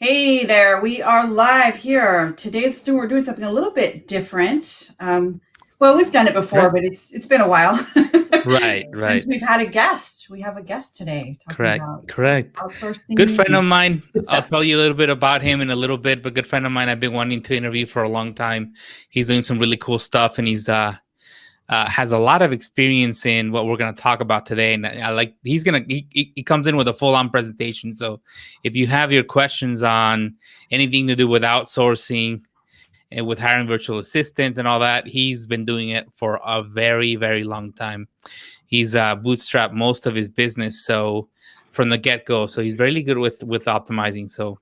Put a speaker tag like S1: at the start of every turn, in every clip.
S1: Hey there, we are live here. We're doing something a little bit different. Well, we've done it before,
S2: Right,
S1: but it's been a while
S2: right,
S1: since
S2: right.
S1: we've had a guest. We have a guest today talking
S2: Correct,
S1: about
S2: correct. Good
S1: outsourcing
S2: friend
S1: and
S2: of mine.
S1: good
S2: I'll
S1: stuff.
S2: tell you a little bit about him in a little bit, but good friend of mine I've been wanting to interview for a long time. He's doing some really cool stuff, and he's has a lot of experience in what we're going to talk about today. And I like he comes in with a full on presentation. So if you have your questions on anything to do with outsourcing and with hiring virtual assistants and all that, he's been doing it for a very, very long time. He's bootstrapped most of his business, so from the get go. So he's really good with optimizing. So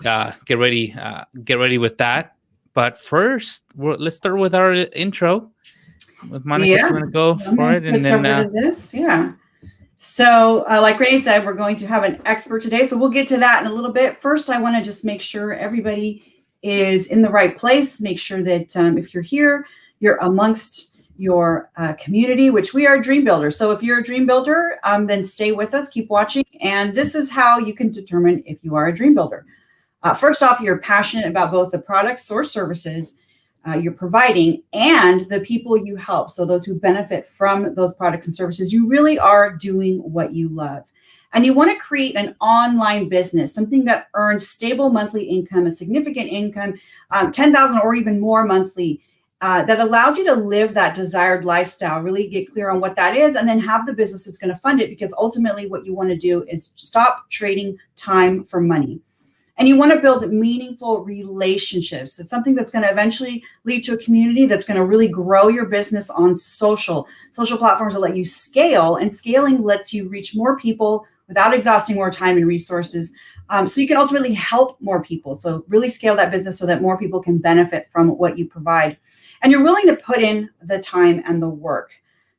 S2: get ready with that. But first, let's start with our intro. With Monica, if
S1: Yeah,
S2: you want to go
S1: I'm
S2: for
S1: going to
S2: it, and
S1: switch
S2: then
S1: over to this. Yeah. So, like Renee said, we're going to have an expert today. So we'll get to that in a little bit. First, I want to just make sure everybody is in the right place. Make sure that if you're here, you're amongst your community, which we are dream builders. So if you're a dream builder, then stay with us, keep watching. And this is how you can determine if you are a dream builder. First off, you're passionate about both the products or services you're providing and the people you help. So those who benefit from those products and services, you really are doing what you love. And you want to create an online business, something that earns stable monthly income, a significant income, 10,000 or even more monthly, that allows you to live that desired lifestyle, really get clear on what that is, and then have the business that's going to fund it. Because ultimately what you want to do is stop trading time for money. And you want to build meaningful relationships. It's something that's going to eventually lead to a community that's going to really grow your business on social platforms that let you scale. And scaling lets you reach more people without exhausting more time and resources. So you can ultimately help more people. So really scale that business so that more people can benefit from what you provide. And you're willing to put in the time and the work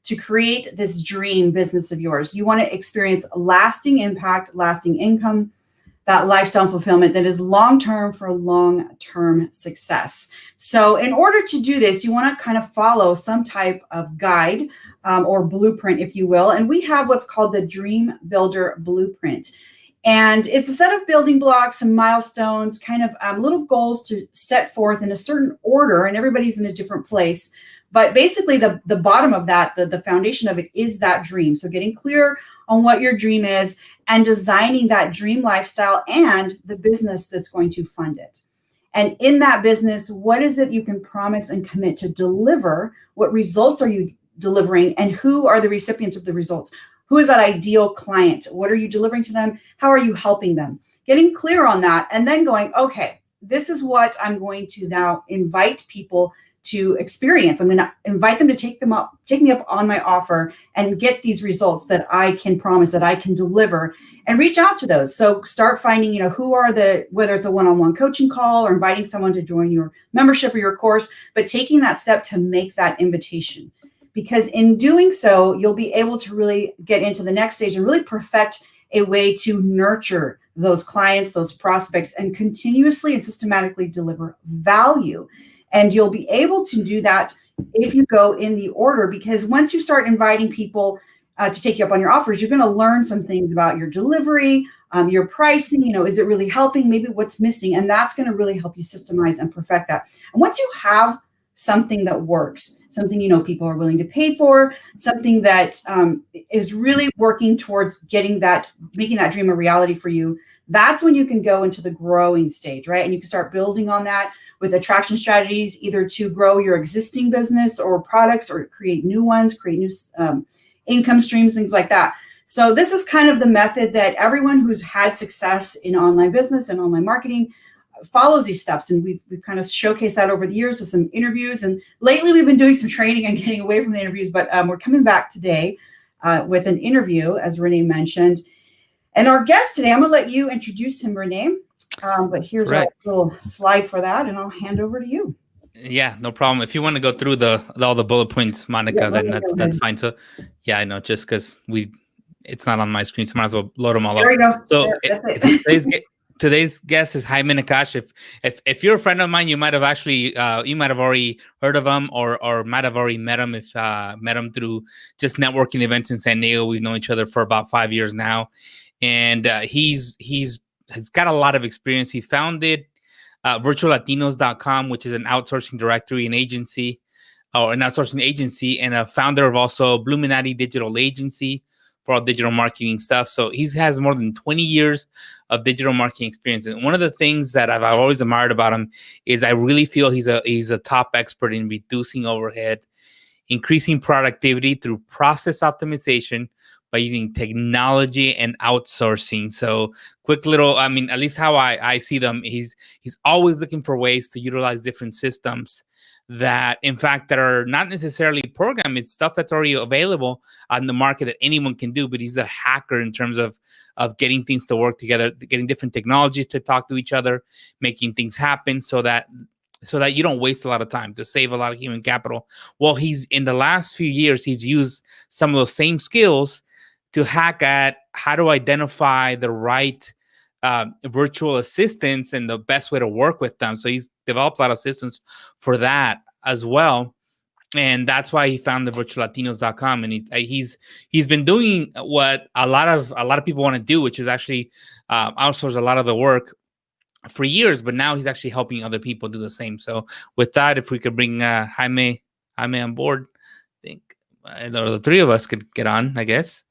S1: to create this dream business of yours. You want to experience lasting impact, lasting income, that lifestyle fulfillment that is long-term for long-term success. So in order to do this, you want to kind of follow some type of guide or blueprint, if you will. And we have what's called the Dream Builder Blueprint. And it's a set of building blocks and milestones, kind of little goals to set forth in a certain order, and everybody's in a different place. But basically, the bottom of that, the foundation of it is that dream. So getting clear on what your dream is and designing that dream lifestyle and the business that's going to fund it. And in that business, what is it you can promise and commit to deliver? What results are you delivering? And who are the recipients of the results? Who is that ideal client? What are you delivering to them? How are you helping them? Getting clear on that and then going, okay, this is what I'm going to now invite people to experience. I'm going to invite them to take me up on my offer and get these results that I can promise, that I can deliver, and reach out to those. So start finding, who are whether it's a one-on-one coaching call or inviting someone to join your membership or your course, but taking that step to make that invitation. Because in doing so, you'll be able to really get into the next stage and really perfect a way to nurture those clients, those prospects, and continuously and systematically deliver value. And you'll be able to do that if you go in the order, because once you start inviting people to take you up on your offers, you're going to learn some things about your delivery, your pricing, is it really helping? Maybe what's missing? And that's going to really help you systemize and perfect that. And once you have something that works, something people are willing to pay for, something that is really working towards making that dream a reality for you, that's when you can go into the growing stage, right? And you can start building on that with attraction strategies, either to grow your existing business or products or create new ones, create new income streams, things like that. So this is kind of the method that everyone who's had success in online business and online marketing follows these steps. And we've kind of showcased that over the years with some interviews. And lately we've been doing some training and getting away from the interviews, but we're coming back today with an interview, as Renee mentioned. And our guest today, I'm going to let you introduce him, Renee. But here's a little slide for that, and I'll hand over to you.
S2: Yeah, no problem. If you want to go through all the bullet points, Monica, then that's fine. So, yeah, I know, just because it's not on my screen, so might as well load them all up.
S1: There you go.
S2: So today's guest is Jaime Nacach. If you're a friend of mine, you might have already heard of him, or might have already met him if met him through just networking events in San Diego. We've known each other for about 5 years now, and he's has got a lot of experience. He founded virtuallatinos.com, which is an outsourcing directory and agency, or an outsourcing agency, and a founder of also Bluminati Digital Agency for all digital marketing stuff. So he has more than 20 years of digital marketing experience. And one of the things that I've always admired about him is I really feel he's a top expert in reducing overhead, increasing productivity through process optimization by using technology and outsourcing. So quick little, I mean, at least how I see them, he's always looking for ways to utilize different systems that, in fact, that are not necessarily programmed. It's stuff that's already available on the market that anyone can do, but he's a hacker in terms of getting things to work together, getting different technologies to talk to each other, making things happen so that you don't waste a lot of time, to save a lot of human capital. Well, he's in the last few years, he's used some of those same skills to hack at how to identify the right virtual assistants and the best way to work with them. So he's developed a lot of systems for that as well. And that's why he founded virtuallatinos.com. And he's been doing what a lot of people want to do, which is actually outsource a lot of the work for years, but now he's actually helping other people do the same. So with that, if we could bring Jaime on board, I think the three of us could get on, I guess.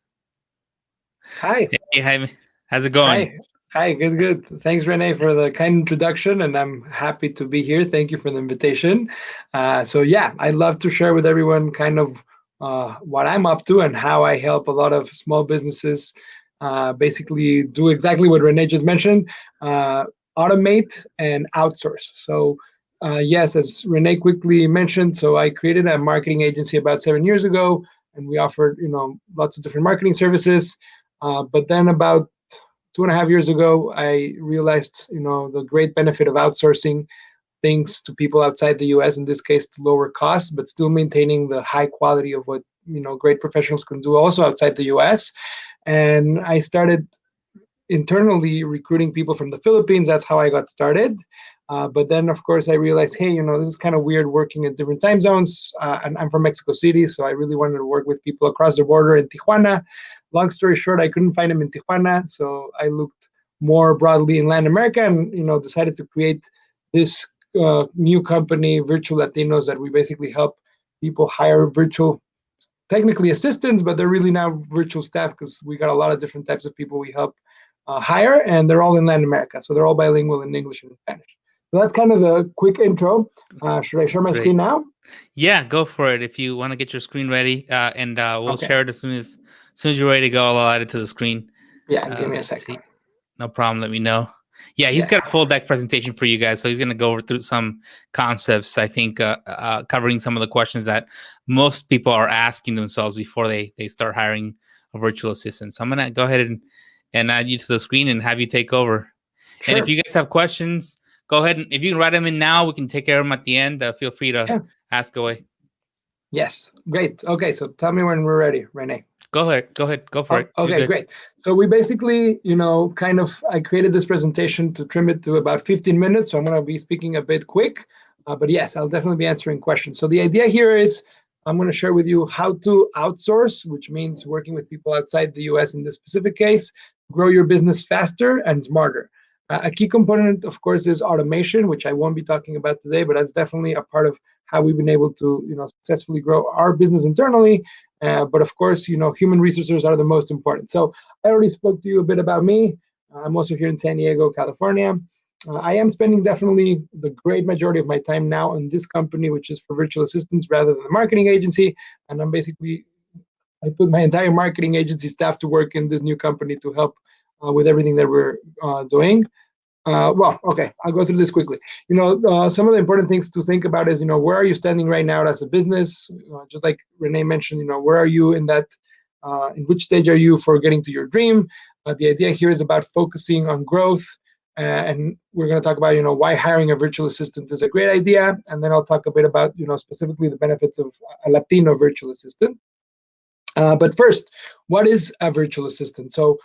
S3: Hi.
S2: Hey, Jaime. How's it going?
S3: Hi. Good. Thanks, Rene, for the kind introduction, and I'm happy to be here. Thank you for the invitation. So yeah, I'd love to share with everyone kind of what I'm up to and how I help a lot of small businesses basically do exactly what Rene just mentioned, automate and outsource. So yes, as Rene quickly mentioned, so I created a marketing agency about 7 years ago, and we offered, lots of different marketing services. But then about 2.5 years ago, I realized, the great benefit of outsourcing things to people outside the U.S., in this case, to lower costs, but still maintaining the high quality of what, great professionals can do also outside the U.S. And I started internally recruiting people from the Philippines. That's how I got started. But then, of course, I realized, hey, this is kind of weird working in different time zones. And I'm from Mexico City, so I really wanted to work with people across the border in Tijuana. Long story short, I couldn't find them in Tijuana, so I looked more broadly in Latin America and, decided to create this new company, Virtual Latinos, that we basically help people hire virtual, technically assistants, but they're really now virtual staff because we got a lot of different types of people we help hire, and they're all in Latin America. So they're all bilingual in English and Spanish. So that's kind of the quick intro. Should I share my screen now?
S2: Yeah, go for it. If you want to get your screen ready, and we'll share it as soon as you're ready to go. I'll add it to the screen.
S3: Yeah, give me a second.
S2: No problem. Let me know. Yeah, he's got a full deck presentation for you guys. So he's going to go over through some concepts, I think, covering some of the questions that most people are asking themselves before they start hiring a virtual assistant. So I'm going to go ahead and add you to the screen and have you take over. Sure. And if you guys have questions, go ahead. And if you can write them in now, we can take care of them at the end. Feel free to ask away.
S3: Yes, great. Okay, so tell me when we're ready, Rene.
S2: Go ahead. Go for it.
S3: Okay, great. So we basically, I created this presentation to trim it to about 15 minutes. So I'm going to be speaking a bit quick, but yes, I'll definitely be answering questions. So the idea here is I'm going to share with you how to outsource, which means working with people outside the US in this specific case, grow your business faster and smarter. A key component, of course, is automation, which I won't be talking about today, but that's definitely a part of how we've been able to, successfully grow our business internally. But of course, human resources are the most important. So I already spoke to you a bit about me. I'm also here in San Diego, California. I am spending definitely the great majority of my time now in this company, which is for virtual assistants rather than the marketing agency. And I put my entire marketing agency staff to work in this new company to help with everything that we're doing. Okay, I'll go through this quickly. Some of the important things to think about is, where are you standing right now as a business? Just like Rene mentioned, where are you in that, in which stage are you for getting to your dream? The idea here is about focusing on growth. And we're going to talk about, why hiring a virtual assistant is a great idea. And then I'll talk a bit about, specifically the benefits of a Latino virtual assistant. But first, what is a virtual assistant? So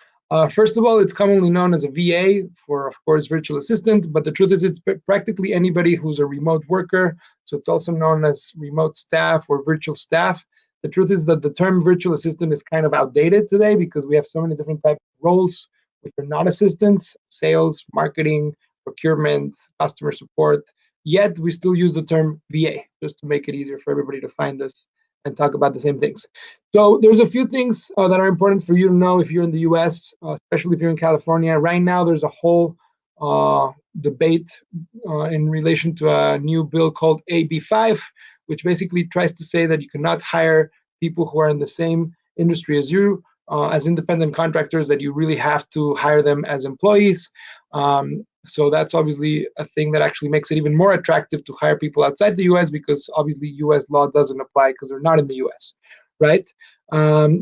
S3: first of all, it's commonly known as a VA for, of course, virtual assistant, but the truth is it's practically anybody who's a remote worker. So it's also known as remote staff or virtual staff. The truth is that the term virtual assistant is kind of outdated today because we have so many different types of roles which are not assistants, sales, marketing, procurement, customer support. Yet we still use the term VA just to make it easier for everybody to find us and talk about the same things. So there's a few things that are important for you to know if you're in the US, especially if you're in California. Right now, there's a whole debate in relation to a new bill called AB5, which basically tries to say that you cannot hire people who are in the same industry as you, as independent contractors, that you really have to hire them as employees. So that's obviously a thing that actually makes it even more attractive to hire people outside the US, because obviously US law doesn't apply because they're not in the US, right?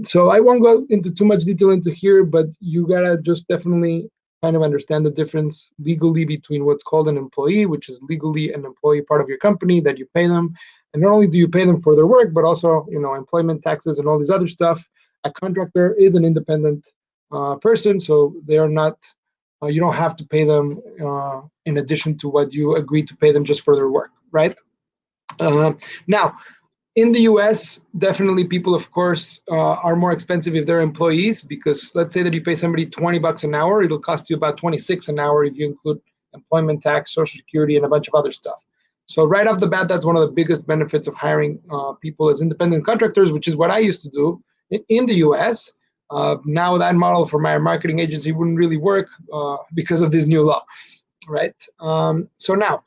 S3: So I won't go into too much detail into here, but you gotta just definitely kind of understand the difference legally between what's called an employee, which is legally an employee part of your company that you pay them. And not only do you pay them for their work, but also, employment taxes and all this other stuff. A contractor is an independent person, so they are not, you don't have to pay them in addition to what you agreed to pay them just for their work, right? Now, in the US, definitely people, of course, are more expensive if they're employees, because let's say that you pay somebody $20 an hour, it'll cost you about $26 an hour if you include employment tax, Social Security, and a bunch of other stuff. So right off the bat, that's one of the biggest benefits of hiring people as independent contractors, which is what I used to do in the US. Now that model for my marketing agency wouldn't really work because of this new law, right? So now,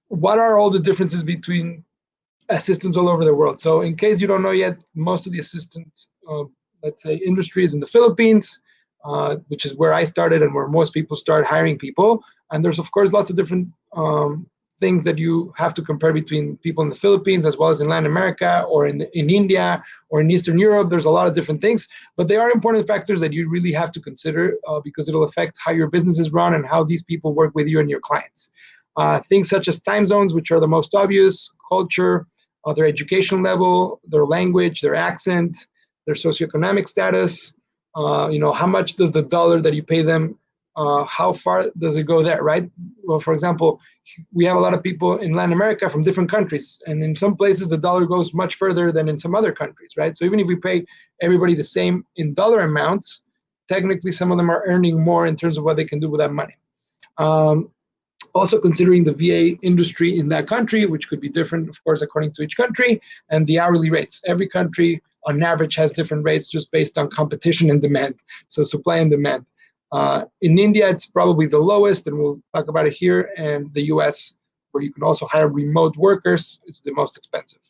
S3: what are all the differences between assistants all over the world? So in case you don't know yet, most of the assistant, let's say, industry is in the Philippines, which is where I started and where most people start hiring people. And there's, of course, lots of different things that you have to compare between people in the Philippines as well as in Latin America or in India or in Eastern Europe. There's a lot of different things, but they are important factors that you really have to consider because it'll affect how your business is run and how these people work with you and your clients. Things such as time zones, which are the most obvious, culture, their education level, their language, their accent, their socioeconomic status, how much does the dollar that you pay them, how far does it go there, right? Well, for example, we have a lot of people in Latin America from different countries, and in some places the dollar goes much further than in some other countries, right? So even if we pay everybody the same in dollar amounts, technically some of them are earning more in terms of what they can do with that money. Also considering the VA industry in that country, which could be different, of course, according to each country, and the hourly rates. Every country, on average, has different rates just based on competition and demand, so supply and demand. In India, it's probably the lowest, and we'll talk about it here, and the US, where you can also hire remote workers, is the most expensive.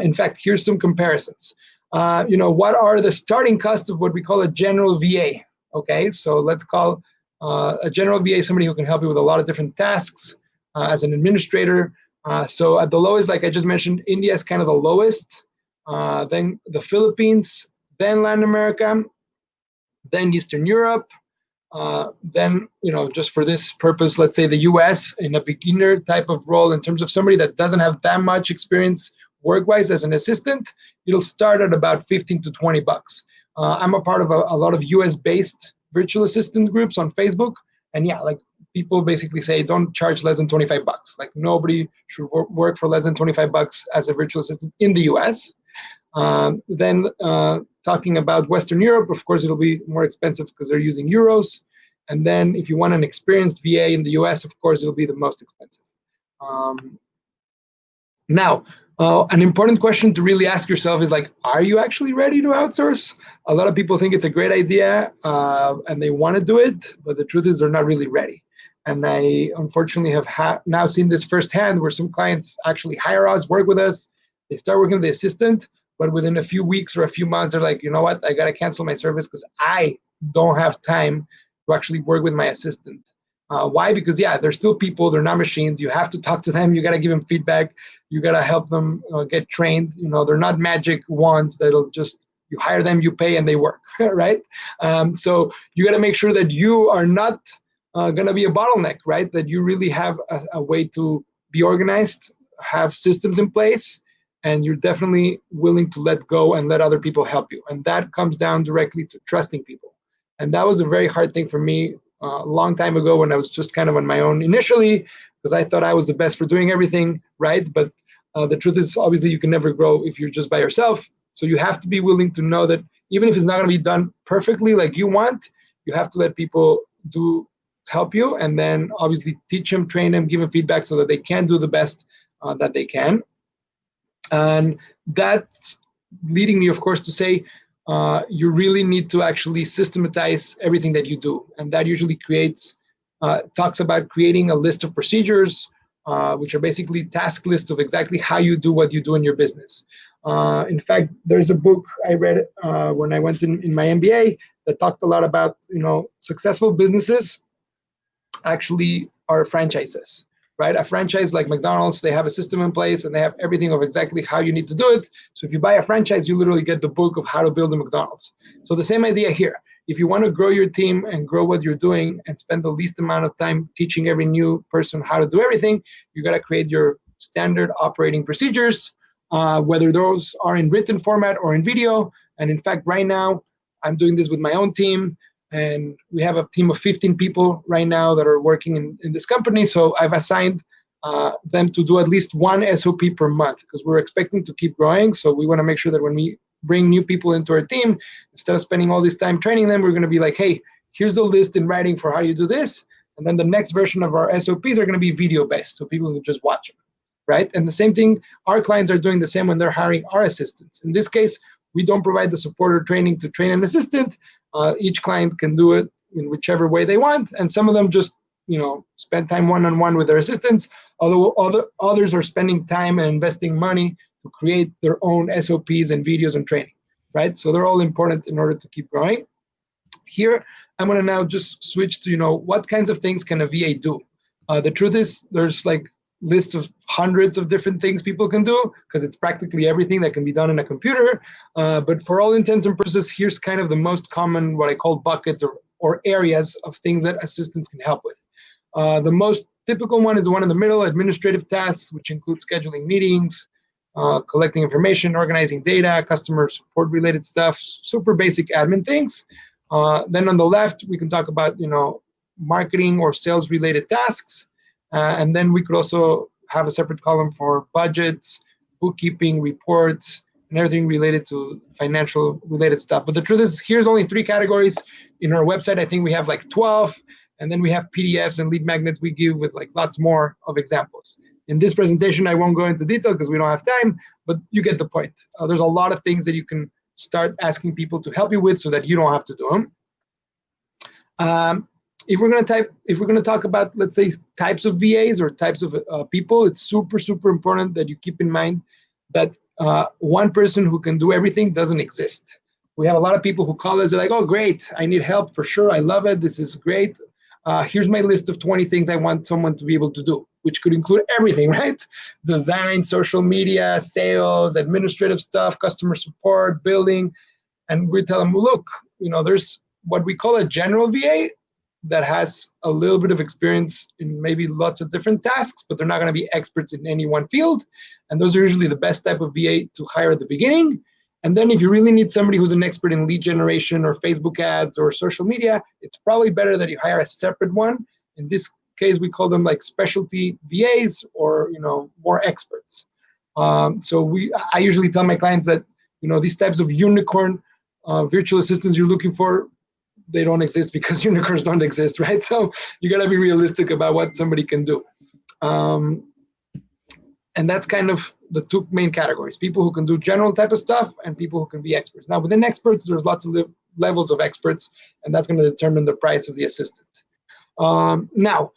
S3: In fact, here's some comparisons. What are the starting costs of what we call a general VA? Okay, so let's call a general VA somebody who can help you with a lot of different tasks as an administrator. So at the lowest, like I just mentioned, India is kind of the lowest, then the Philippines, then Latin America, then Eastern Europe, then, just for this purpose, let's say the US in a beginner type of role in terms of somebody that doesn't have that much experience work-wise as an assistant, it'll start at about $15 to $20. I'm a part of a lot of US-based virtual assistant groups on Facebook. And yeah, like people basically say, don't charge less than $25. Like nobody should work for less than $25 as a virtual assistant in the US. Then talking about Western Europe, of course, it'll be more expensive because they're using euros. And then if you want an experienced VA in the US, of course, it'll be the most expensive. Now, an important question to really ask yourself is like, are you actually ready to outsource? A lot of people think it's a great idea and they want to do it, but the truth is they're not really ready. And I unfortunately have now seen this firsthand where some clients actually hire us, work with us, they start working with the assistant, but within a few weeks or a few months, they're like, you know what, I got to cancel my service because I don't have time to actually work with my assistant. Why? Because yeah, they're still people, they're not machines. You have to talk to them, you got to give them feedback, you got to help them get trained. They're not magic wands that'll just, you hire them, you pay, and they work, right? So you got to make sure that you are not going to be a bottleneck, right? That you really have a way to be organized, have systems in place, and you're definitely willing to let go and let other people help you. And that comes down directly to trusting people. And that was a very hard thing for me a long time ago when I was just kind of on my own initially, because I thought I was the best for doing everything, right? But the truth is, obviously, you can never grow if you're just by yourself. So you have to be willing to know that even if it's not going to be done perfectly like you want, you have to let people help you, and then obviously teach them, train them, give them feedback so that they can do the best that they can. And that's leading me, of course, to say you really need to actually systematize everything that you do. And that usually talks about creating a list of procedures, which are basically task lists of exactly how you do what you do in your business. In fact, there's a book I read when I went in my MBA that talked a lot about, successful businesses actually are franchises, right? A franchise like McDonald's, they have a system in place and they have everything of exactly how you need to do it. So if you buy a franchise, you literally get the book of how to build a McDonald's. So the same idea here. If you want to grow your team and grow what you're doing and spend the least amount of time teaching every new person how to do everything, you got to create your standard operating procedures, whether those are in written format or in video. And in fact, right now, I'm doing this with my own team. And we have a team of 15 people right now that are working in this company. So I've assigned them to do at least one SOP per month because we're expecting to keep growing. So we want to make sure that when we bring new people into our team, instead of spending all this time training them, we're going to be like, hey, here's the list in writing for how you do this. And then the next version of our SOPs are going to be video-based, so people can just watch them, right? And the same thing, our clients are doing the same when they're hiring our assistants. In this case, we don't provide the support or training to train an assistant. Each client can do it in whichever way they want, and some of them just spend time one-on-one with their assistants, although others are spending time and investing money to create their own SOPs and videos and training, right? So they're all important in order to keep growing. Here, I'm going to now just switch to, what kinds of things can a VA do? The truth is there's like lists of hundreds of different things people can do because it's practically everything that can be done in a computer. But for all intents and purposes, here's kind of the most common, what I call buckets or areas of things that assistants can help with. The most typical one is the one in the middle, administrative tasks, which include scheduling meetings, collecting information, organizing data, customer support related stuff, super basic admin things. Then on the left, we can talk about, marketing or sales related tasks. And then we could also have a separate column for budgets, bookkeeping, reports, and everything related to financial related stuff. But the truth is, here's only 3 categories. In our website, I think we have like 12. And then we have PDFs and lead magnets we give with like lots more of examples. In this presentation, I won't go into detail because we don't have time, but you get the point. There's a lot of things that you can start asking people to help you with so that you don't have to do them. If we're going to talk about, let's say, types of VAs or types of people, it's super, super important that you keep in mind that one person who can do everything doesn't exist. We have a lot of people who call us, they're like, oh, great, I need help for sure. I love it. This is great. Here's my list of 20 things I want someone to be able to do, which could include everything, right? Design, social media, sales, administrative stuff, customer support, billing. And we tell them, look, there's what we call a general VA that has a little bit of experience in maybe lots of different tasks, but they're not going to be experts in any one field. And those are usually the best type of VA to hire at the beginning. And then if you really need somebody who's an expert in lead generation or Facebook ads or social media, it's probably better that you hire a separate one. In this case, we call them like specialty VAs or, more experts. So I usually tell my clients that, these types of unicorn virtual assistants you're looking for, they don't exist because unicorns don't exist, right? So you got to be realistic about what somebody can do. And that's kind of the 2 main categories, people who can do general type of stuff and people who can be experts. Now, within experts, there's lots of levels of experts, and that's going to determine the price of the assistant. Now,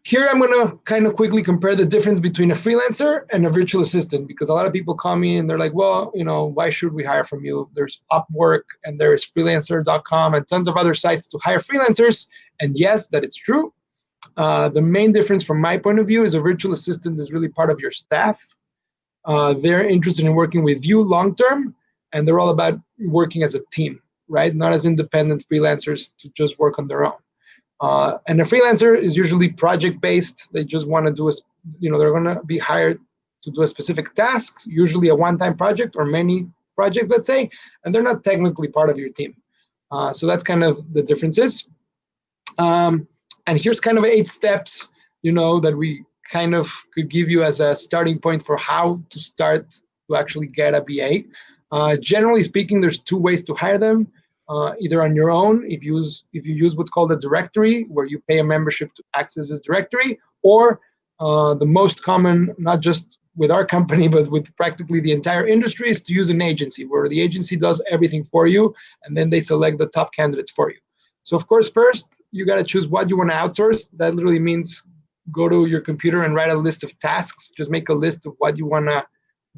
S3: here I'm going to kind of quickly compare the difference between a freelancer and a virtual assistant, because a lot of people call me and they're like, well, why should we hire from you? There's Upwork and there's freelancer.com and tons of other sites to hire freelancers. And yes, that is true. The main difference from my point of view is a virtual assistant is really part of your staff. They're interested in working with you long-term, and they're all about working as a team, right? Not as independent freelancers to just work on their own. And a freelancer is usually project-based. They just want to do they're going to be hired to do a specific task, usually a one-time project or many projects, let's say, and they're not technically part of your team. So that's kind of the differences. And here's kind of 8 steps, that we kind of could give you as a starting point for how to start to actually get a VA. Generally speaking, there's two ways to hire them. Either on your own, if you use what's called a directory, where you pay a membership to access this directory, or the most common, not just with our company, but with practically the entire industry, is to use an agency, where the agency does everything for you, and then they select the top candidates for you. So of course, first, you got to choose what you want to outsource. That literally means go to your computer and write a list of tasks. Just make a list of what you want to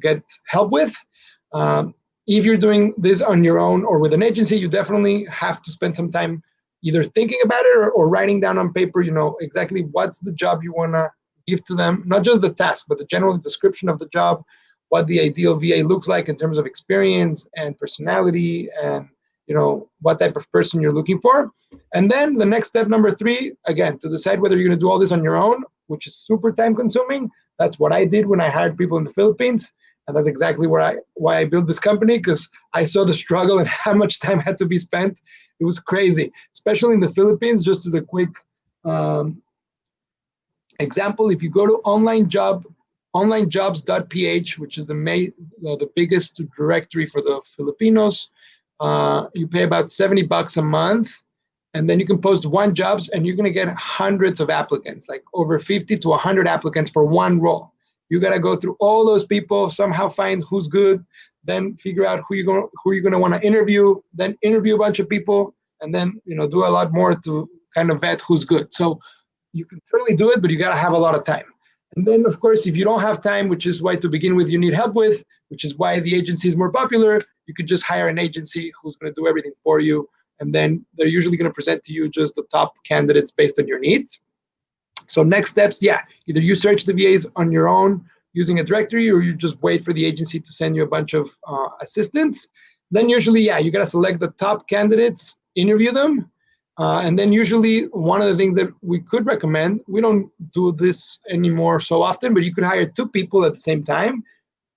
S3: get help with. If you're doing this on your own or with an agency, you definitely have to spend some time either thinking about it or writing down on paper, exactly what's the job you want to give to them, not just the task, but the general description of the job, what the ideal VA looks like in terms of experience and personality, and what type of person you're looking for. And then the next step, number 3, again, to decide whether you're going to do all this on your own, which is super time consuming. That's what I did when I hired people in the Philippines. And that's exactly why I built this company, because I saw the struggle and how much time had to be spent. It was crazy, especially in the Philippines. Just as a quick example, if you go to onlinejobs.ph, which is the biggest directory for the Filipinos, you pay about $70 a month, and then you can post one jobs, and you're going to get hundreds of applicants, like over 50 to 100 applicants for one role. You got to go through all those people, somehow find who's good, then figure out who you're going to want to interview, then interview a bunch of people, and then do a lot more to kind of vet who's good. So you can certainly do it, but you got to have a lot of time. And then, of course, if you don't have time, which is why to begin with you need help with, which is why the agency is more popular, you could just hire an agency who's going to do everything for you, and then they're usually going to present to you just the top candidates based on your needs. So next steps, either you search the VAs on your own using a directory, or you just wait for the agency to send you a bunch of assistants. Then usually, you got to select the top candidates, interview them. And then usually one of the things that we could recommend, we don't do this anymore so often, but you could hire 2 people at the same time,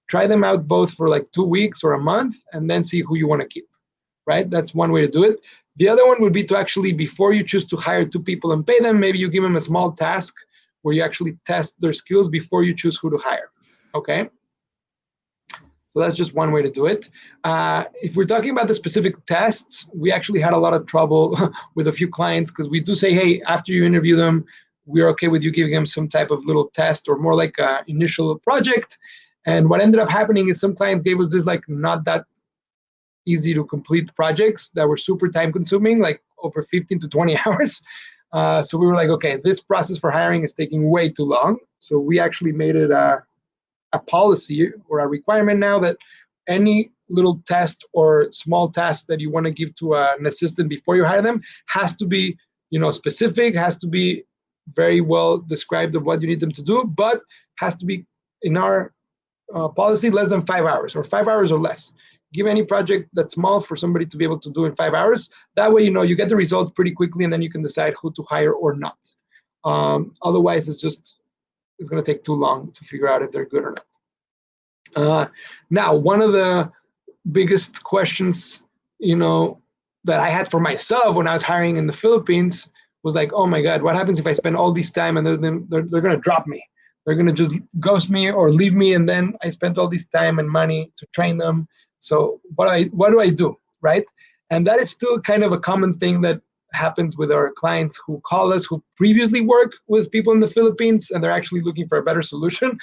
S3: try them out both for like 2 weeks or a month, and then see who you want to keep, right? That's one way to do it. The other one would be to actually, before you choose to hire 2 people and pay them, maybe you give them a small task where you actually test their skills before you choose who to hire, okay? So that's just one way to do it. If we're talking about the specific tests, we actually had a lot of trouble with a few clients, because we do say, hey, after you interview them, we're okay with you giving them some type of little test or more like an initial project. And what ended up happening is some clients gave us this like not that easy to complete projects that were super time consuming, like over 15 to 20 hours. So we were like, okay, this process for hiring is taking way too long. So we actually made it a policy or a requirement now that any little test or small task that you want to give to an assistant before you hire them has to be, specific, has to be very well described of what you need them to do, but has to be, in our policy, less than 5 hours or 5 hours or less. Give any project that's small for somebody to be able to do in 5 hours. That way, you get the result pretty quickly, and then you can decide who to hire or not. Otherwise, it's going to take too long to figure out if they're good or not. Now, one of the biggest questions, that I had for myself when I was hiring in the Philippines was like, oh my God, what happens if I spend all this time and they're going to drop me? They're going to just ghost me or leave me, and then I spent all this time and money to train them. So what do I do, right? And that is still kind of a common thing that happens with our clients who call us, who previously work with people in the Philippines, and they're actually looking for a better solution.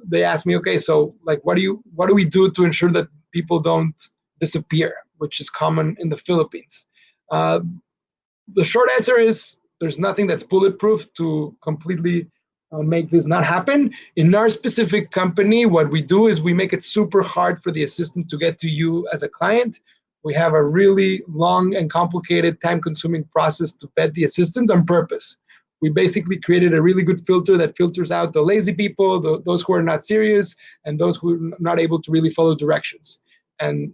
S3: They ask me, okay, so like, what do we do to ensure that people don't disappear, which is common in the Philippines? The short answer is there's nothing that's bulletproof to completely make this not happen. In our specific company, what we do is we make it super hard for the assistant to get to you as a client. We have a really long and complicated, time-consuming process to vet the assistants on purpose. We basically created a really good filter that filters out the lazy people, those who are not serious, and those who are not able to really follow directions. And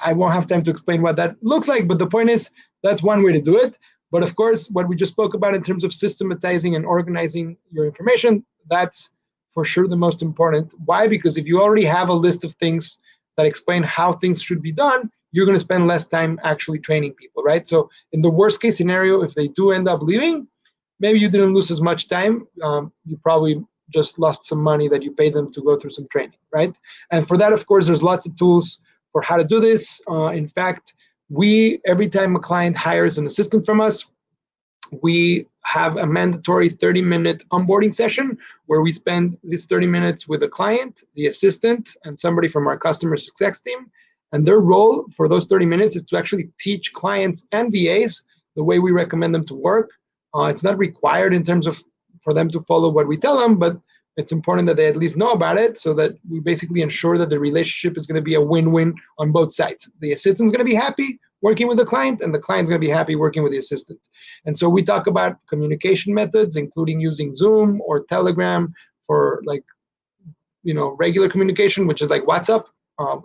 S3: I won't have time to explain what that looks like, but the point is that's one way to do it. But of course, what we just spoke about in terms of systematizing and organizing your information, that's for sure the most important. Why? Because if you already have a list of things that explain how things should be done, you're going to spend less time actually training people, right? So in the worst case scenario, if they do end up leaving, maybe you didn't lose as much time. You probably just lost some money that you paid them to go through some training, right? And for that, of course, there's lots of tools. for how to do this. In fact, every time a client hires an assistant from us, we have a mandatory 30-minute onboarding session where we spend these 30 minutes with the client, the assistant, and somebody from our customer success team. And their role for those 30 minutes is to actually teach clients and VAs the way we recommend them to work. It's not required in terms of for them to follow what we tell them, but it's important that they at least know about it so that we basically ensure that the relationship is going to be a win-win on both sides. The assistant's going to be happy working with the client, and the client's going to be happy working with the assistant. And so we talk about communication methods, including using Zoom or Telegram for regular communication, which is like WhatsApp,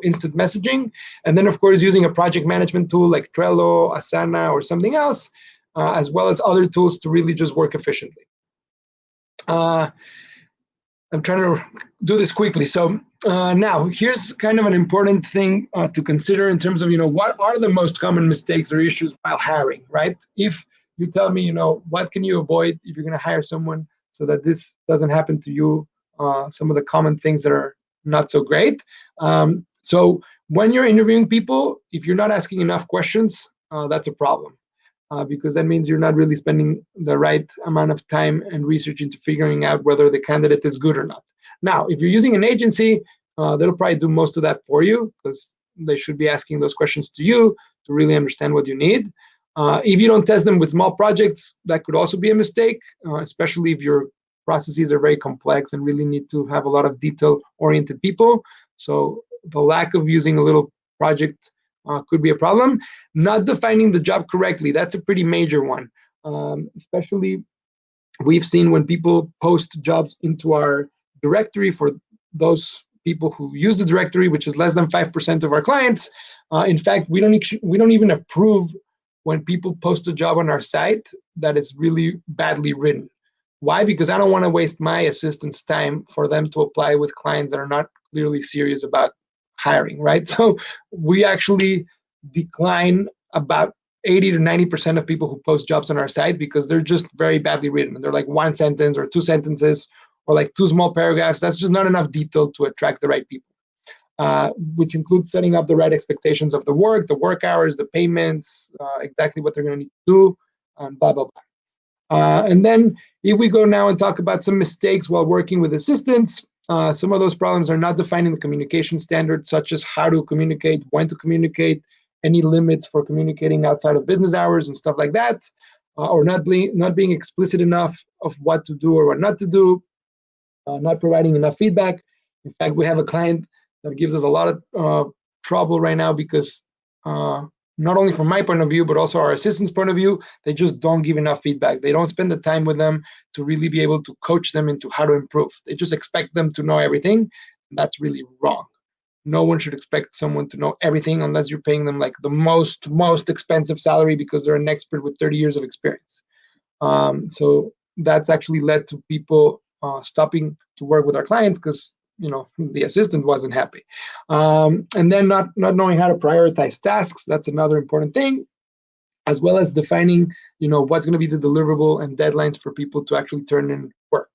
S3: instant messaging. And then, of course, using a project management tool like Trello, Asana, or something else, as well as other tools to really just work efficiently. I'm trying to do this quickly. So now here's kind of an important thing to consider in terms of, what are the most common mistakes or issues while hiring, right? If you tell me, what can you avoid if you're going to hire someone so that this doesn't happen to you, some of the common things that are not so great. So when you're interviewing people, if you're not asking enough questions, that's a problem. Because that means you're not really spending the right amount of time and research into figuring out whether the candidate is good or not. Now, if you're using an agency, they'll probably do most of that for you because they should be asking those questions to you to really understand what you need. If you don't test them with small projects, that could also be a mistake, especially if your processes are very complex and really need to have a lot of detail-oriented people. So the lack of using a little project could be a problem. Not defining the job correctly, that's a pretty major one. Especially we've seen when people post jobs into our directory for those people who use the directory, which is less than 5% of our clients. In fact, we don't even approve when people post a job on our site that is really badly written. Why? Because I don't want to waste my assistant's time for them to apply with clients that are not clearly serious about hiring, right? So we actually decline about 80 to 90% of people who post jobs on our site because they're just very badly written. They're like one sentence or two sentences or like two small paragraphs. That's just not enough detail to attract the right people, which includes setting up the right expectations of the work hours, the payments, exactly what they're going to need to do, and blah, blah, blah. And then if we go now and talk about some mistakes while working with assistants, some of those problems are not defining the communication standards, such as how to communicate, when to communicate, any limits for communicating outside of business hours and stuff like that, or not being explicit enough of what to do or what not to do, not providing enough feedback. In fact, we have a client that gives us a lot of trouble right now because not only from my point of view, but also our assistant's point of view, they just don't give enough feedback. They don't spend the time with them to really be able to coach them into how to improve. They just expect them to know everything. And that's really wrong. No one should expect someone to know everything unless you're paying them like the most expensive salary because they're an expert with 30 years of experience. So that's actually led to people stopping to work with our clients because the assistant wasn't happy. And then not knowing how to prioritize tasks, that's another important thing, as well as defining, what's going to be the deliverable and deadlines for people to actually turn in work.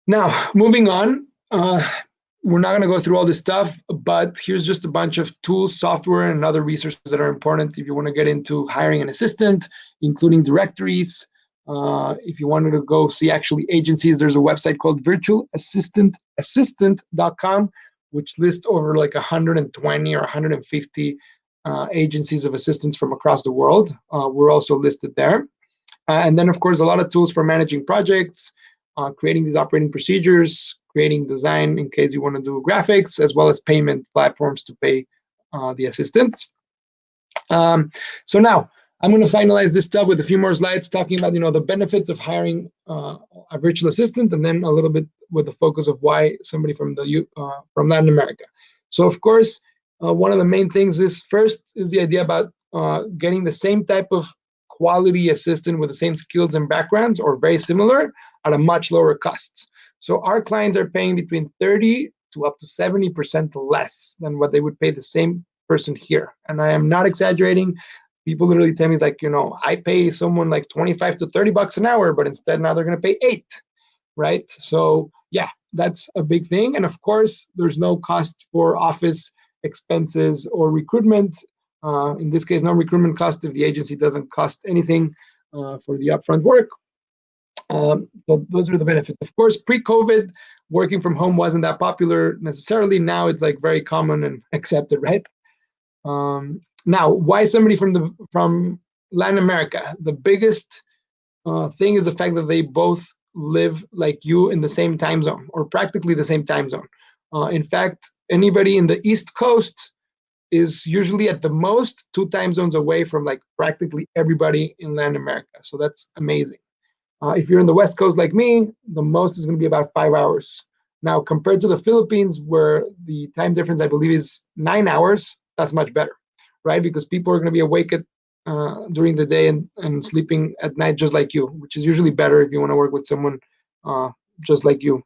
S3: Now, moving on, we're not going to go through all this stuff, but here's just a bunch of tools, software, and other resources that are important if you want to get into hiring an assistant, including directories. If you wanted to go see actually agencies, there's a website called virtualassistant.com, which lists over like 120 or 150 agencies of assistants from across the world. We're also listed there. And then, of course, a lot of tools for managing projects, creating these operating procedures, creating design in case you want to do graphics, as well as payment platforms to pay the assistants. So now, I'm going to finalize this stuff with a few more slides talking about, the benefits of hiring a virtual assistant, and then a little bit with the focus of why somebody from Latin America. So, of course, one of the main things is the idea about getting the same type of quality assistant with the same skills and backgrounds or very similar at a much lower cost. So our clients are paying between 30 to up to 70% less than what they would pay the same person here. And I am not exaggerating. People literally tell me, it's like, I pay someone like 25 to 30 bucks an hour, but instead now they're going to pay $8, right? So yeah, that's a big thing. And of course, there's no cost for office expenses or recruitment. In this case, no recruitment cost if the agency doesn't cost anything for the upfront work. So those are the benefits. Of course, pre-COVID, working from home wasn't that popular necessarily. Now it's like very common and accepted, right? Now, why somebody from Latin America? The biggest thing is the fact that they both live like you in the same time zone, or practically the same time zone. In fact, anybody in the East Coast is usually at the most 2 time zones away from like practically everybody in Latin America. So that's amazing. If you're in the West Coast like me, the most is going to be about 5 hours. Now, compared to the Philippines, where the time difference, I believe, is 9 hours, that's much better, right? Because people are going to be awake during the day and sleeping at night just like you, which is usually better if you want to work with someone just like you.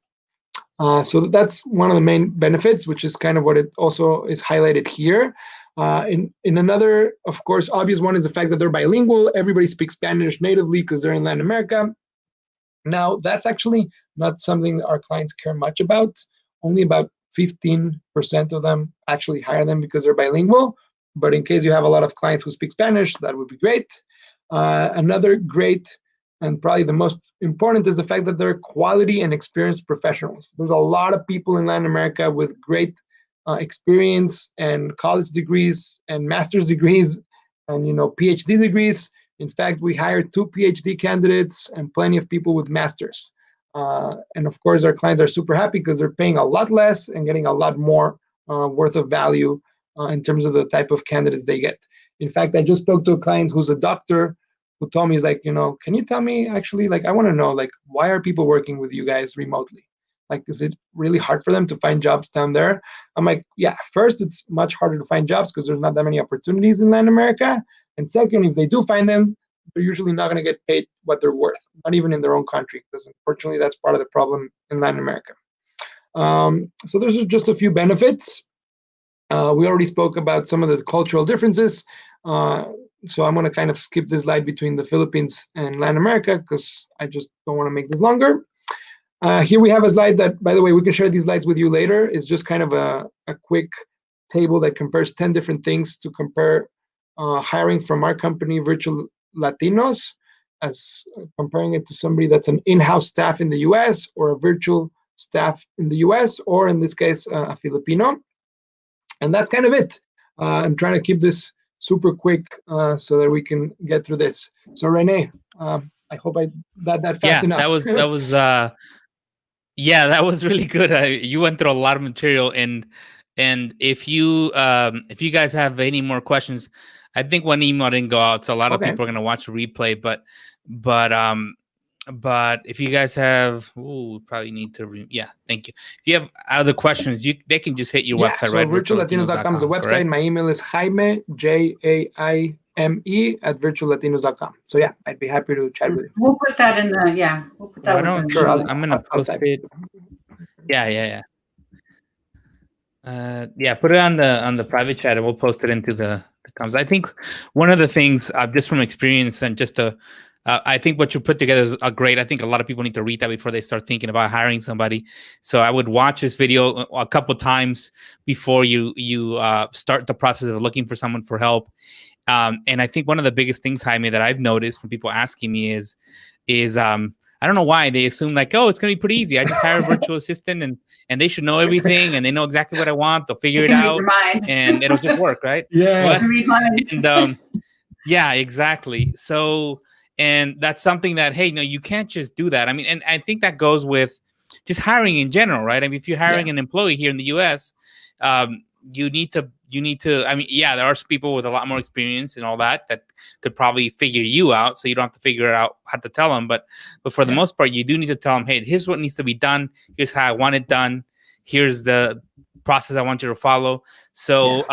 S3: So that's one of the main benefits, which is kind of what it also is highlighted here. In another, of course, obvious one is the fact that they're bilingual. Everybody speaks Spanish natively because they're in Latin America. Now, that's actually not something that our clients care much about. Only about 15% of them actually hire them because they're bilingual. But in case you have a lot of clients who speak Spanish, that would be great. Another great and probably the most important is the fact that they're quality and experienced professionals. There's a lot of people in Latin America with great experience and college degrees and master's degrees and PhD degrees. In fact, we hired 2 PhD candidates and plenty of people with masters. And of course, our clients are super happy because they're paying a lot less and getting a lot more worth of value in terms of the type of candidates they get. In fact, I just spoke to a client who's a doctor who told me, he's like, can you tell me actually, like, I want to know, like, why are people working with you guys remotely? Like, is it really hard for them to find jobs down there? I'm like, yeah, first, it's much harder to find jobs because there's not that many opportunities in Latin America. And second, if they do find them, they're usually not going to get paid what they're worth, not even in their own country, because unfortunately, that's part of the problem in Latin America. So there's just a few benefits. We already spoke about some of the cultural differences. So I'm going to kind of skip this slide between the Philippines and Latin America because I just don't want to make this longer. Here we have a slide that, by the way, we can share these slides with you later. It's just kind of a quick table that compares 10 different things to compare hiring from our company, Virtual Latinos, as comparing it to somebody that's an in-house staff in the US or a virtual staff in the US, or in this case, a Filipino. And that's kind of it. I'm trying to keep this super quick so that we can get through this. So Rene, I hope I that fast enough.
S2: That was really good. You went through a lot of material, and if you guys have any more questions, I think one email didn't go out, so a lot of people are going to watch the replay. But if you guys have, probably need to. Thank you. If you have other questions, they can just hit your website,
S3: so
S2: right?
S3: virtuallatinos.com is the website. Correct? My email is Jaime, Jaime @virtuallatinos.com. So yeah, I'd be happy to chat with you.
S1: We'll put that in the We'll put that.
S2: Sure, I'm gonna post it. Yeah. Put it on the private chat, and we'll post it into the comments. I think one of the things, just from experience, and just to, I think what you put together is great. I think a lot of people need to read that before they start thinking about hiring somebody. So I would watch this video a couple times before you start the process of looking for someone for help. And I think one of the biggest things, Jaime, that I've noticed from people asking me is I don't know why they assume like, oh, it's going to be pretty easy. I just hire a virtual assistant and they should know everything and they know exactly what I want. They'll figure it out and it'll just work, right?
S3: Yeah.
S2: And yeah, exactly. So, and that's something that, hey, no, you can't just do that. I mean, and I think that goes with just hiring in general, right? I mean, if you're hiring an employee here in the US, you need to, I mean, there are people with a lot more experience and all that could probably figure you out. So you don't have to figure out how to tell them. But for the most part, you do need to tell them, hey, here's what needs to be done. Here's how I want it done. Here's the process I want you to follow. So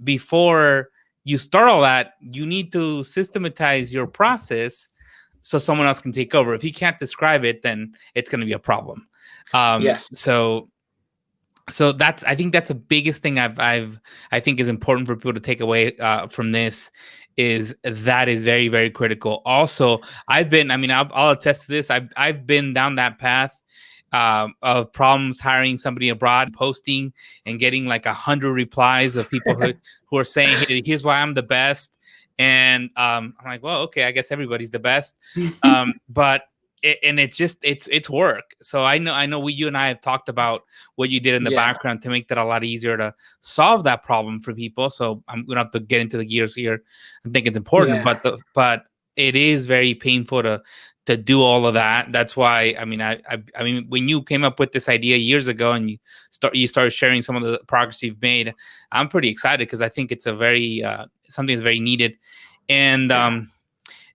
S2: before you start all that, you need to systematize your process so someone else can take over. If you can't describe it, then it's going to be a problem. So I think that's the biggest thing I think is important for people to take away from this is that is very, very critical. Also, I'll attest to this. I've been down that path of problems hiring somebody abroad, posting and getting like 100 replies of people who are saying, hey, here's why I'm the best. And I'm like, well, okay, I guess everybody's the best. But it's work. So I know you and I have talked about what you did in the background to make that a lot easier to solve that problem for people. So I'm gonna have to get into the gears here. I think it's important, but it is very painful to do all of that. That's why I mean when you came up with this idea years ago and you started sharing some of the progress you've made, I'm pretty excited because I think it's a very something that's very needed.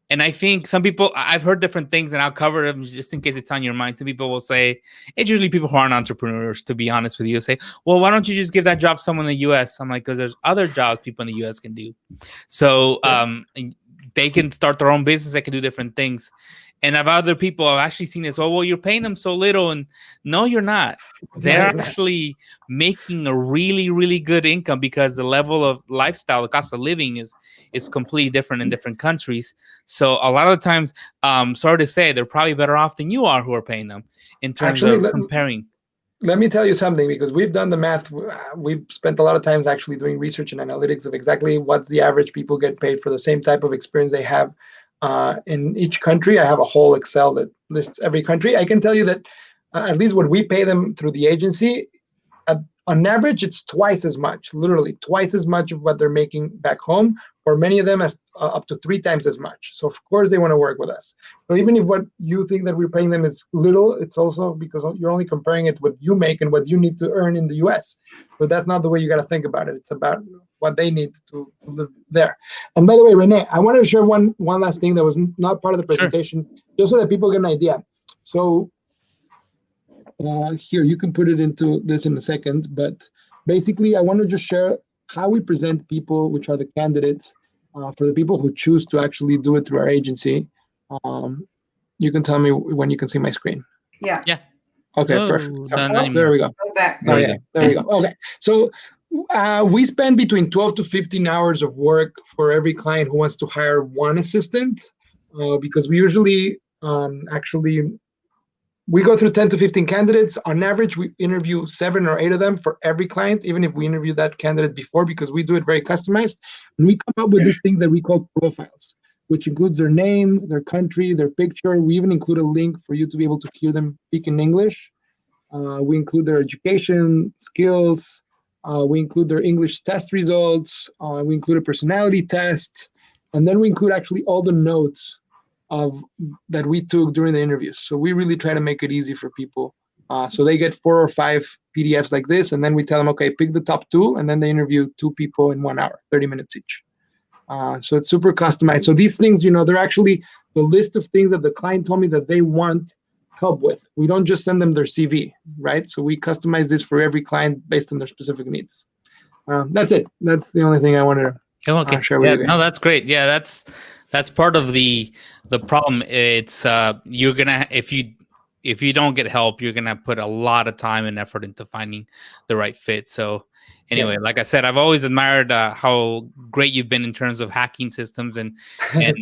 S2: And I think some people, I've heard different things, and I'll cover them just in case it's on your mind. Some people will say, it's usually people who aren't entrepreneurs, to be honest with you, say, well, why don't you just give that job to someone in the U.S.? I'm like, because there's other jobs people in the U.S. can do. So they can start their own business. They can do different things. And I've other people I've actually seen this. Oh, well, you're paying them so little, and no, you're not. They're actually making a really, really good income because the level of lifestyle, the cost of living is completely different in different countries. So a lot of the times, sorry to say, they're probably better off than you are who are paying them in terms of comparing.
S3: Let me tell you something, because we've done the math. We've spent a lot of times actually doing research and analytics of exactly what's the average people get paid for the same type of experience they have in each country. I have a whole Excel that lists every country. I can tell you that at least what we pay them through the agency, on average, it's twice as much, literally twice as much of what they're making back home, or many of them as up to 3 times as much. So of course they want to work with us. So even if what you think that we're paying them is little, it's also because you're only comparing it to what you make and what you need to earn in the US. But that's not the way you got to think about it. It's about what they need to live there. And by the way, Rene, I wanted to share one last thing that was not part of the presentation, just so that people get an idea. So here, you can put it into this in a second, but basically I want to just share how we present people, which are the candidates, for the people who choose to actually do it through our agency. You can tell me when you can see my screen.
S1: Yeah.
S3: Okay, perfect. There we go.
S1: Go back.
S3: There we go. Okay, so we spend between 12 to 15 hours of work for every client who wants to hire one assistant, because we usually we go through 10 to 15 candidates. On average, we interview 7 or 8 of them for every client, even if we interview that candidate before, because we do it very customized. And we come up with these things that we call profiles, which includes their name, their country, their picture. We even include a link for you to be able to hear them speak in English. We include their education, skills. We include their English test results. We include a personality test. And then we include actually all the notes that we took during the interviews. So we really try to make it easy for people. So they get 4 or 5 PDFs like this, and then we tell them, okay, pick the top 2, and then they interview 2 people in 1 hour, 30 minutes each. So it's super customized. So these things, they're actually the list of things that the client told me that they want help with. We don't just send them their CV, right? So we customize this for every client based on their specific needs. That's it. That's the only thing I wanted to share with you guys.
S2: No, that's great. Yeah, that's part of the problem. It's you're gonna, if you don't get help, you're gonna put a lot of time and effort into finding the right fit. So anyway, like I said, I've always admired how great you've been in terms of hacking systems and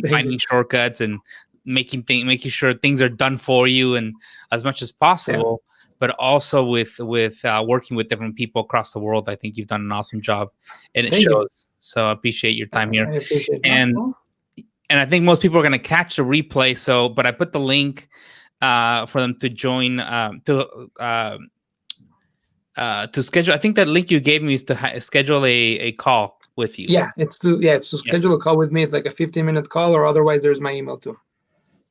S2: finding shortcuts and making sure things are done for you and as much as possible. But also with working with different people across the world. I think you've done an awesome job, and it shows. So I appreciate your time here.
S3: I appreciate
S2: that. And I think most people are going to catch the replay. So, but I put the link for them to join to schedule. I think that link you gave me is to schedule a call with you.
S3: Yeah, it's to schedule a call with me. It's like a 15-minute call, or otherwise there's my email too.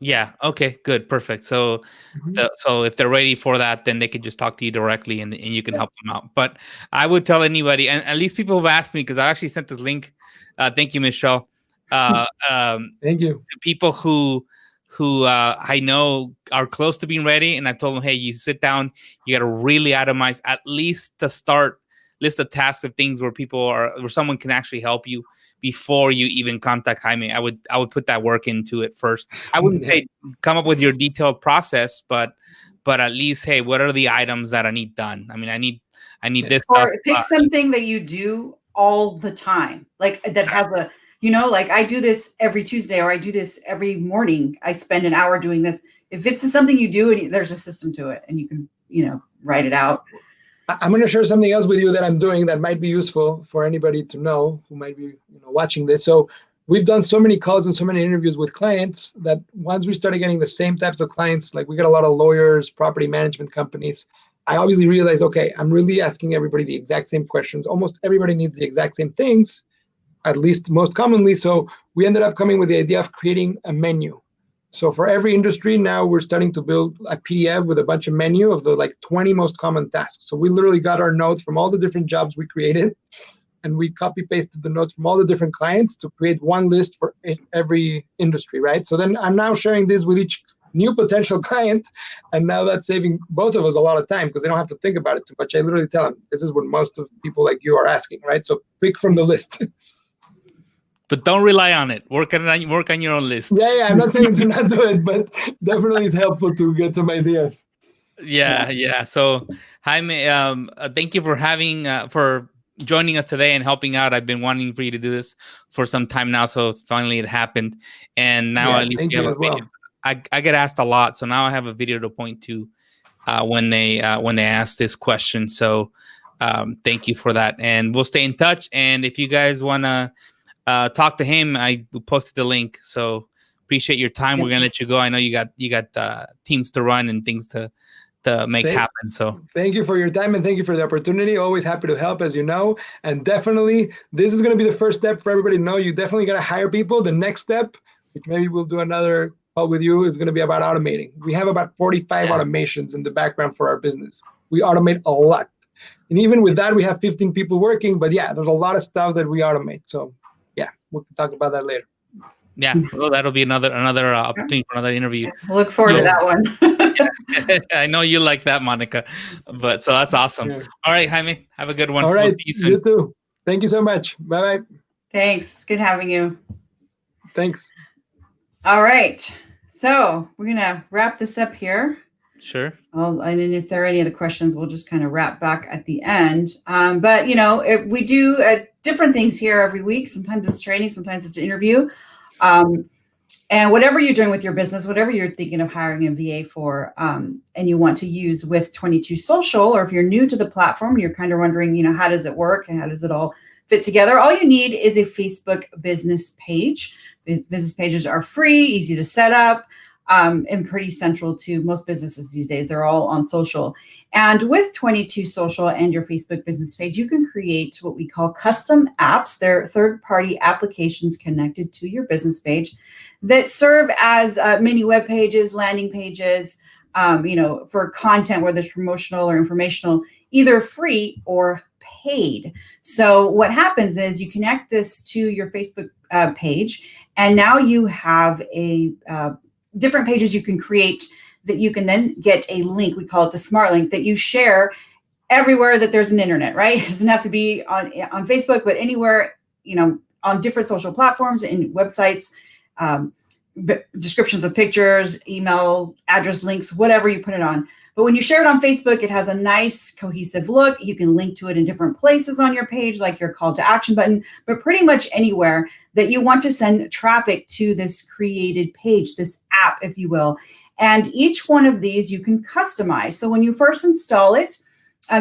S2: Yeah. Okay. Good. Perfect. So, so if they're ready for that, then they could just talk to you directly, and you can help them out. But I would tell anybody, and at least people who've asked me, because I actually sent this link. Thank you, Michelle.
S3: Thank you.
S2: To people who I know are close to being ready, and I told them, hey, you sit down, you got to really itemize at least to start list of tasks of things where someone can actually help you before you even contact Jaime. I would put that work into it first. I wouldn't say come up with your detailed process, but at least, hey, what are the items that I need done? I mean, I need this
S1: or
S2: stuff.
S1: Pick something that you do all the time, like that has a, like I do this every Tuesday, or I do this every morning. I spend an hour doing this. If it's something you do and there's a system to it, and you can write it out.
S3: I'm going to share something else with you that I'm doing that might be useful for anybody to know who might be watching this. So we've done so many calls and so many interviews with clients that once we started getting the same types of clients, like we get a lot of lawyers, property management companies, I obviously realized, okay, I'm really asking everybody the exact same questions. Almost everybody needs the exact same things, at least most commonly. So we ended up coming with the idea of creating a menu. So for every industry, now we're starting to build a PDF with a bunch of menu of the 20 most common tasks. So we literally got our notes from all the different jobs we created, and we copy pasted the notes from all the different clients to create one list for every industry, right? So then I'm now sharing this with each new potential client, and now that's saving both of us a lot of time because they don't have to think about it too much. I literally tell them, this is what most of people like you are asking, right? So pick from the list.
S2: But don't rely on it. Work on your own list.
S3: Yeah. I'm not saying to not do it, but definitely it's helpful to get some ideas.
S2: Yeah. So, Jaime, thank you for joining us today and helping out. I've been wanting for you to do this for some time now, so finally it happened. And now at least
S3: thank you as well.
S2: I get asked a lot, so now I have a video to point to when they ask this question. So, thank you for that, and we'll stay in touch. And if you guys wanna talk to him, I posted the link. So appreciate your time. We're gonna let you go. I know you got teams to run and things to make happen. So
S3: thank you for your time and thank you for the opportunity. Always happy to help, as you know. And definitely, this is gonna be the first step for everybody to know. You definitely gotta hire people. The next step, which maybe we'll do another call with you, is gonna be about automating. We have about 45 automations in the background for our business. We automate a lot. And even with that, we have 15 people working. But yeah, there's a lot of stuff that we automate. So yeah, we can talk about that later.
S2: Yeah, well, that'll be another opportunity for another interview.
S1: Look forward to that one.
S2: I know you like that, Monica. But so that's awesome. Yeah. All right, Jaime, have a good one.
S3: All right, we'll see you soon. You too. Thank you so much. Bye-bye.
S1: Thanks. It's good having you.
S3: Thanks.
S1: All right. So we're going to wrap this up here.
S2: Sure.
S1: And then if there are any other questions, we'll just kind of wrap back at the end. But, we do different things here every week. Sometimes it's training, sometimes it's an interview. And whatever you're doing with your business, whatever you're thinking of hiring a VA for, and you want to use with 22 Social, or if you're new to the platform, you're kind of wondering, how does it work and how does it all fit together? All you need is a Facebook business page. Business pages are free, easy to set up. And pretty central to most businesses these days. They're all on social. And with 22 Social and your Facebook business page, you can create what we call custom apps. They're third-party applications connected to your business page that serve as mini web pages, landing pages, for content, whether it's promotional or informational, either free or paid. So what happens is you connect this to your Facebook page, and now you have a different pages you can create that you can then get a link. We call it the smart link that you share everywhere that there's an internet, right? It doesn't have to be on Facebook, but anywhere, on different social platforms and websites, descriptions of pictures, email, address links, whatever you put it on. But when you share it on Facebook, it has a nice cohesive look. You can link to it in different places on your page, like your call to action button, but pretty much anywhere that you want to send traffic to this created page, this app, if you will. And each one of these you can customize. So when you first install it,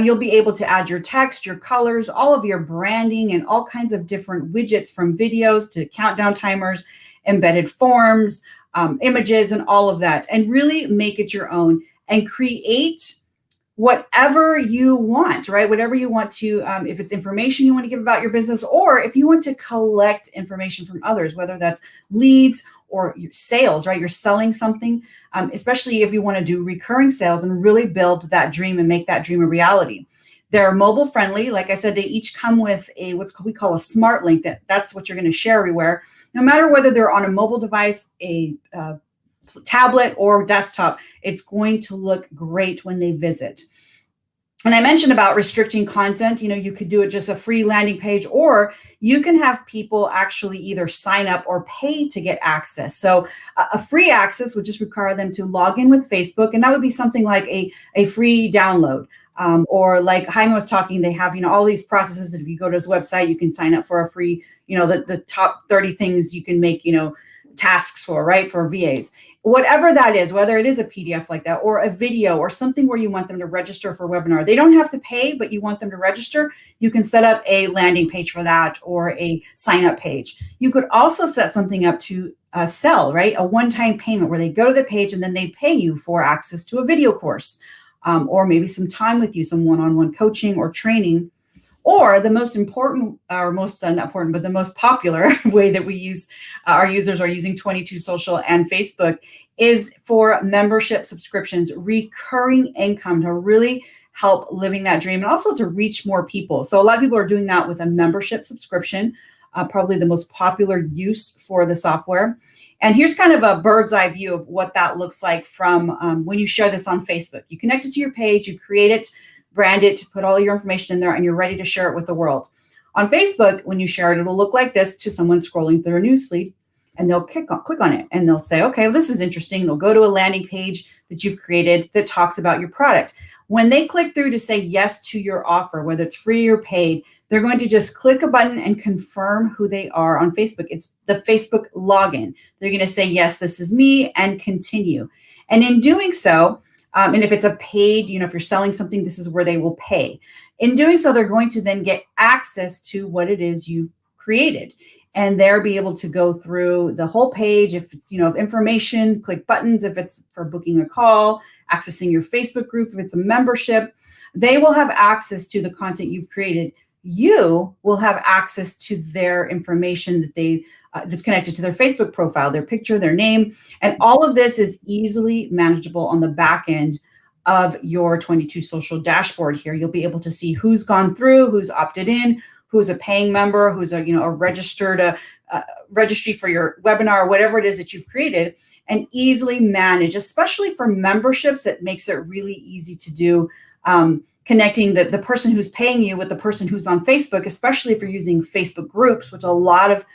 S1: you'll be able to add your text, your colors, all of your branding, and all kinds of different widgets, from videos to countdown timers, embedded forms, images, and all of that, and really make it your own and create whatever you want, right? Whatever you want to, if it's information you want to give about your business, or if you want to collect information from others, whether that's leads or your sales, right? You're selling something, especially if you want to do recurring sales and really build that dream and make that dream a reality. They're mobile friendly. Like I said, they each come with we call a smart link. That's what you're going to share everywhere, no matter whether they're on a mobile device, a tablet, or desktop. It's going to look great when they visit. And I mentioned about restricting content. You could do it just a free landing page, or you can have people actually either sign up or pay to get access. So a free access would just require them to log in with Facebook, and that would be something like a free download. Or like Jaime was talking, they have, all these processes that if you go to his website, you can sign up for a free, the top 30 things you can make, tasks for, right? For VAs, whatever that is, whether it is a PDF like that or a video or something where you want them to register for a webinar. They don't have to pay, but you want them to register. You can set up a landing page for that or a sign up page. You could also set something up to sell, right? A one-time payment where they go to the page and then they pay you for access to a video course or maybe some time with you, some one-on-one coaching or training. Or the most important, or most not important, but the most popular way that we use, our users are using 22 Social and Facebook is for membership subscriptions, recurring income to really help living that dream and also to reach more people. So a lot of people are doing that with a membership subscription, probably the most popular use for the software. And here's kind of a bird's eye view of what that looks like from when you share this on Facebook. You connect it to your page, you create it, brand it, to put all your information in there, and you're ready to share it with the world. On Facebook, when you share it, it'll look like this to someone scrolling through their newsfeed, and they'll click on it, and they'll say, okay, well, this is interesting. They'll go to a landing page that you've created that talks about your product. When they click through to say yes to your offer, whether it's free or paid, they're going to just click a button and confirm who they are on Facebook. It's the Facebook login. They're going to say, yes, this is me, and continue. And in doing so, and if it's a paid, if you're selling something, this is where they will pay. In doing so, they're going to then get access to what it is you created. And they'll be able to go through the whole page. If it's, information, click buttons. If it's for booking a call, accessing your Facebook group, if it's a membership, they will have access to the content you've created. You will have access to their information that that's connected to their Facebook profile, their picture, their name, and all of this is easily manageable on the back end of your 22 Social dashboard here. You'll be able to see who's gone through, who's opted in, who's a paying member, who's a registered registry for your webinar, whatever it is that you've created, and easily manage, especially for memberships. It makes it really easy to do. Connecting the person who's paying you with the person who's on Facebook, especially if you're using Facebook groups, which a lot of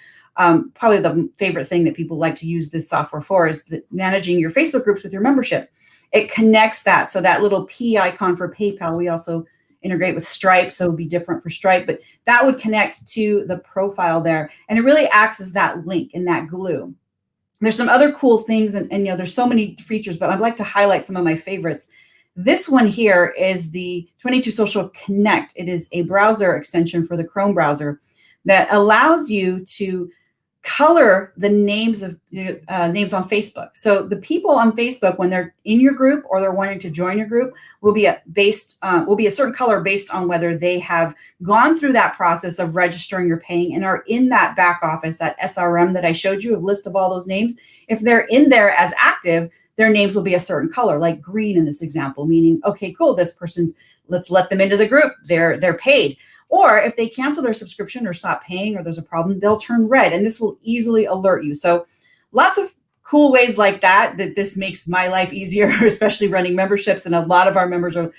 S1: probably the favorite thing that people like to use this software for is managing your Facebook groups with your membership. It connects that. So that little P icon for PayPal, we also integrate with Stripe, so it would be different for Stripe, but that would connect to the profile there. And it really acts as that link and that glue. There's some other cool things, and there's so many features, but I'd like to highlight some of my favorites. This one here is the 22 Social Connect. It is a browser extension for the Chrome browser that allows you to color the names of names on Facebook. So the people on Facebook, when they're in your group or they're wanting to join your group, will be a certain color based on whether they have gone through that process of registering or paying and are in that back office, that SRM that I showed you, a list of all those names. If they're in there as active, their names will be a certain color, like green in this example, meaning, okay, cool, this person's, let's let them into the group. They're paid. Or if they cancel their subscription or stop paying or there's a problem, they'll turn red, and this will easily alert you. So lots of cool ways like that this makes my life easier, especially running memberships. And a lot of our members are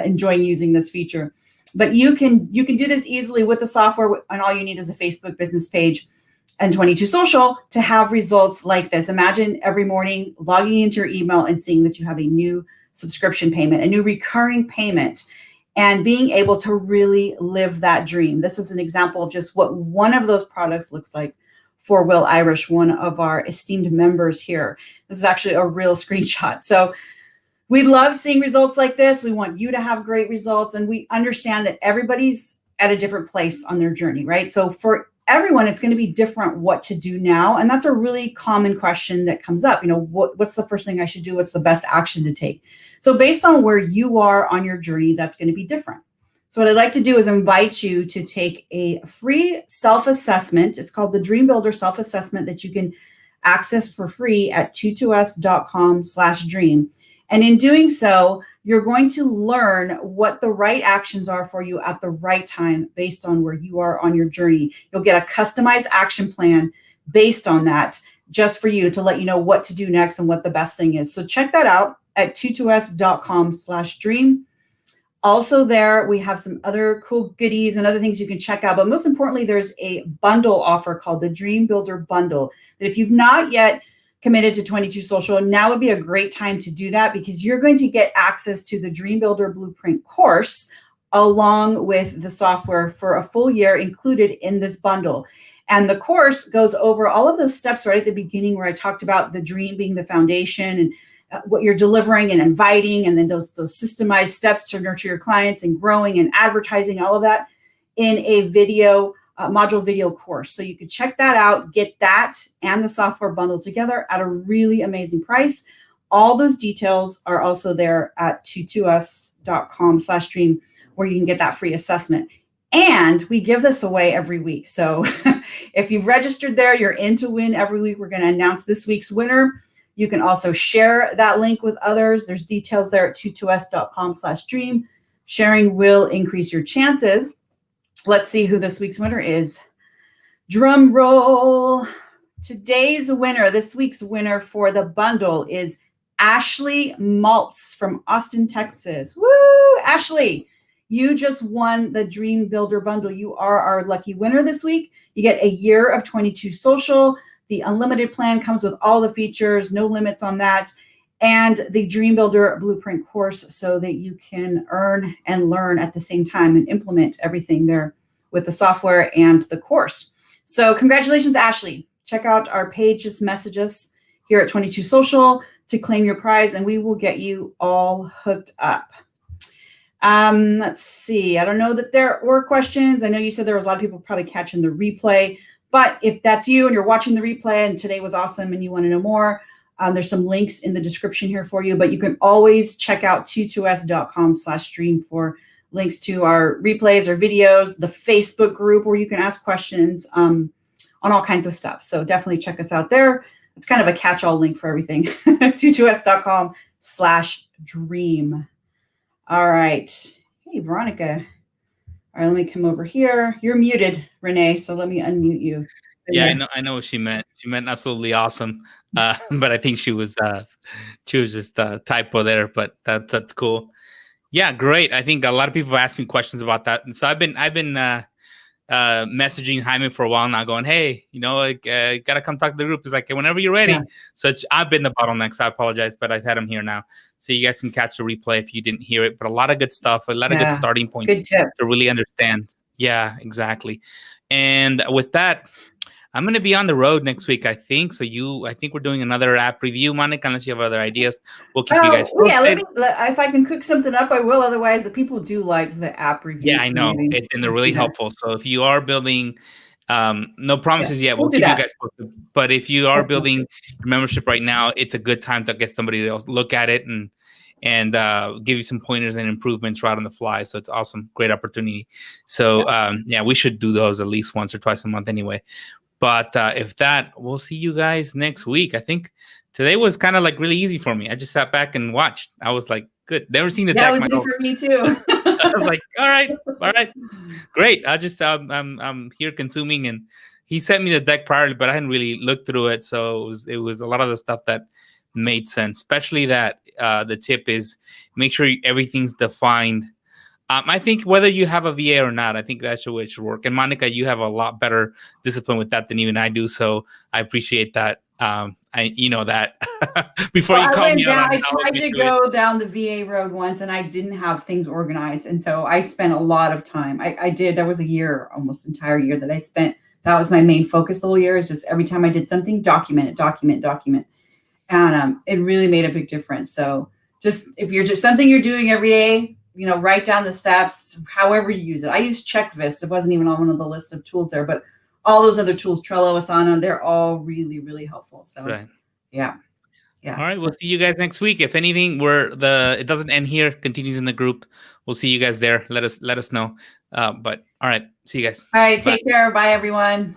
S1: enjoying using this feature. But you can do this easily with the software, and all you need is a Facebook business page and 22 Social to have results like this. Imagine every morning logging into your email and seeing that you have a new subscription payment, a new recurring payment, and being able to really live that dream. This is an example of just what one of those products looks like for Will Irish, one of our esteemed members here. This is actually a real screenshot. So we love seeing results like this. We want you to have great results, and we understand that everybody's at a different place on their journey, right? So for everyone, it's going to be different what to do now. And that's a really common question that comes up. What's the first thing I should do? What's the best action to take? So based on where you are on your journey, that's going to be different. So what I'd like to do is invite you to take a free self-assessment. It's called the Dream Builder Self-Assessment that you can access for free at 22s.com/dream. And in doing so, you're going to learn what the right actions are for you at the right time based on where you are on your journey. You'll get a customized action plan based on that, just for you to let you know what to do next and what the best thing is. So check that out at 22s.com/dream. Also there, we have some other cool goodies and other things you can check out. But most importantly, there's a bundle offer called the Dream Builder Bundle that if you've not yet committed to 22 Social, now would be a great time to do that, because you're going to get access to the Dream Builder Blueprint course along with the software for a full year included in this bundle. And the course goes over all of those steps right at the beginning where I talked about the dream being the foundation and what you're delivering and inviting, and then those systemized steps to nurture your clients and growing and advertising, all of that in a video module video course. So you could check that out, get that and the software bundle together at a really amazing price. All those details are also there at 22us.com/dream, where you can get that free assessment. And we give this away every week. So if you've registered there, you're in to win every week. We're going to announce this week's winner. You can also share that link with others. There's details there at 22us.com/dream. Sharing will increase your chances. Let's see who this week's winner is. Drum roll. Today's winner, this week's winner for the bundle is Ashley Maltz from Austin, Texas. Woo, Ashley. You just won the Dream Builder Bundle. You are our lucky winner this week. You get a year of 22 Social. The unlimited plan comes with all the features, no limits on that, and the Dream Builder Blueprint course so that you can earn and learn at the same time and implement everything there with the software and the course. So congratulations, Ashley. Check out our page, just message us here at 22 Social to claim your prize, and we will get you all hooked up. Let's see. I don't know that there were questions. I know you said there was a lot of people probably catching the replay, but if that's you and you're watching the replay and today was awesome and you want to know more, there's some links in the description here for you, but you can always check out 22us.com/dream for links to our replays or videos, the Facebook group where you can ask questions on all kinds of stuff. So definitely check us out there. It's kind of a catch-all link for everything. 22us.com/dream. All right. Hey, Veronica. All right, let me come over here. You're muted, Renee, so let me unmute you.
S2: Yeah, I know what she meant. She meant absolutely awesome. But I think she was just a typo there, but that's cool. Yeah, great. I think a lot of people have asked me questions about that. And so I've been messaging Jaime for a while now, going, hey, gotta come talk to the group. It's like, whenever you're ready. Yeah. So I've been the bottleneck, so I apologize, but I've had him here now. So you guys can catch the replay if you didn't hear it. But a lot of good stuff, a lot of good starting points to really understand. Yeah, exactly. And with that, I'm going to be on the road next week, I think. So I think we're doing another app review, Monica, unless you have other ideas. We'll keep you guys posted.
S1: Yeah, if I can cook something up, I will. Otherwise, the people do like the app review.
S2: Yeah, I know. And they're really helpful. So if you are building, no promises yet, we'll keep you guys posted. But if you are building your membership right now, it's a good time to get somebody else look at it and give you some pointers and improvements right on the fly. So it's awesome. Great opportunity. So we should do those at least once or twice a month anyway. But if that, we'll see you guys next week. I think today was kind of like really easy for me. I just sat back and watched. I was like, good. Never seen the deck
S1: myself. That was good for me too.
S2: I was like, all right, great. I just I'm here consuming, and he sent me the deck prior, but I hadn't really looked through it. So it was a lot of the stuff that made sense, especially that the tip is make sure everything's defined. I think whether you have a VA or not, I think that's the way it should work. And Monica, you have a lot better discipline with that than even I do. So I appreciate that. That before you call me out.
S1: I tried to go down the VA road once and I didn't have things organized. And so I spent a lot of time. I did. There was a year, almost entire year that I spent. That was my main focus the whole year. Is just every time I did something, document it. And it really made a big difference. So just if you're just something you're doing every day, write down the steps, however you use it. I use Checkvist. It wasn't even on one of the list of tools there, but all those other tools, Trello, Asana, they're all really, really helpful. So yeah. All
S2: right. We'll see you guys next week. If anything, it doesn't end here, continues in the group. We'll see you guys there. Let us know. But all right. See you guys.
S1: All right. Take care. Bye, everyone.